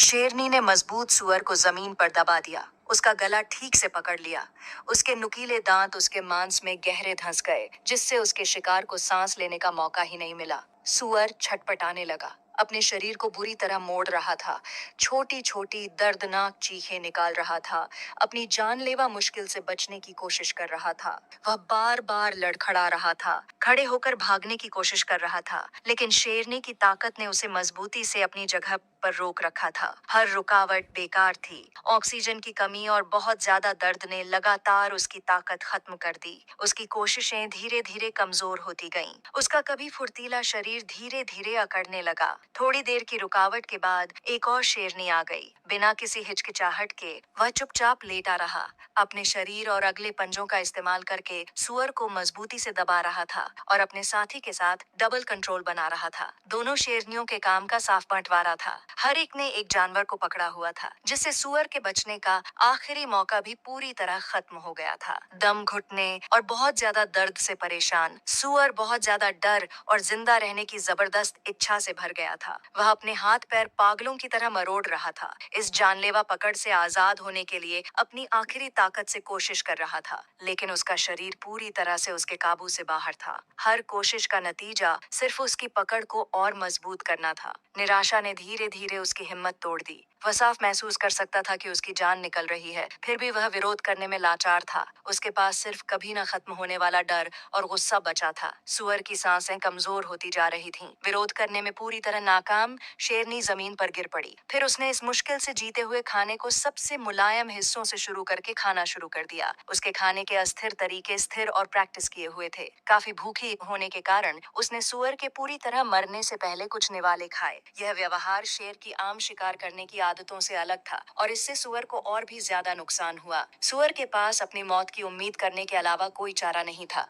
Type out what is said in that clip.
शेरनी ने मजबूत सुअर को जमीन पर दबा दिया। उसका गला ठीक से पकड़ लिया। उसके नुकीले दांत उसके मांस में गहरे धंस गए, जिससे उसके शिकार को सांस लेने का मौका ही नहीं मिला। सुअर छटपटाने लगा, अपने शरीर को बुरी तरह मोड़ रहा था, छोटी छोटी दर्दनाक चीखें निकाल रहा था, अपनी जानलेवा मुश्किल से बचने की कोशिश कर रहा था। वह बार बार लड़खड़ा रहा था, खड़े होकर भागने की कोशिश कर रहा था, लेकिन शेरनी की ताकत ने उसे मजबूती से अपनी जगह पर रोक रखा था। हर रुकावट बेकार थी। ऑक्सीजन की कमी और बहुत ज्यादा दर्द ने लगातार उसकी ताकत खत्म कर दी। उसकी कोशिशें धीरे धीरे कमजोर होती गईं। उसका कभी फुर्तीला शरीर धीरे धीरे अकड़ने लगा। थोड़ी देर की रुकावट के बाद एक और शेरनी आ गई। बिना किसी हिचकिचाहट के वह चुपचाप लेटा रहा, अपने शरीर और अगले पंजों का इस्तेमाल करके सुअर को मजबूती से दबा रहा था और अपने साथी के साथ डबल कंट्रोल बना रहा था। दोनों शेरनियों के काम का साफ बंटवारा था। हर एक ने एक जानवर को पकड़ा हुआ था, जिससे सुअर के बचने का आखिरी मौका भी पूरी तरह खत्म हो गया था। दम घुटने और बहुत ज्यादा दर्द से परेशान सुअर बहुत ज्यादा डर और जिंदा रहने की जबरदस्त इच्छा से भर गया था। वह अपने हाथ पैर पागलों की तरह मरोड़ रहा था, इस जानलेवा पकड़ से आजाद होने के लिए अपनी आखिरी ताकत से कोशिश कर रहा था, लेकिन उसका शरीर पूरी तरह से उसके काबू से बाहर था। हर कोशिश का नतीजा सिर्फ उसकी पकड़ को और मजबूत करना था। निराशा ने धीरे धीरे उसकी हिम्मत तोड़ दी। वह साफ महसूस कर सकता था कि उसकी जान निकल रही है, फिर भी वह विरोध करने में लाचार था। उसके पास सिर्फ कभी न खत्म होने वाला डर और गुस्सा बचा था। सुअर की सांसें कमजोर होती जा रही थीं। विरोध करने में पूरी तरह नाकाम शेरनी जमीन पर गिर पड़ी। फिर उसने इस मुश्किल से जीते हुए खाने को सबसे मुलायम हिस्सों से शुरू करके खाना शुरू कर दिया। उसके खाने के अस्थिर तरीके स्थिर और प्रैक्टिस किए हुए थे। काफी भूखी होने के कारण उसने सुअर के पूरी तरह मरने से पहले कुछ निवाले खाए। यह व्यवहार शेर की आम शिकार करने की आदतों से अलग था और इससे सुअर को और भी ज्यादा नुकसान हुआ। सुअर के पास अपनी मौत की उम्मीद करने के अलावा कोई चारा नहीं था।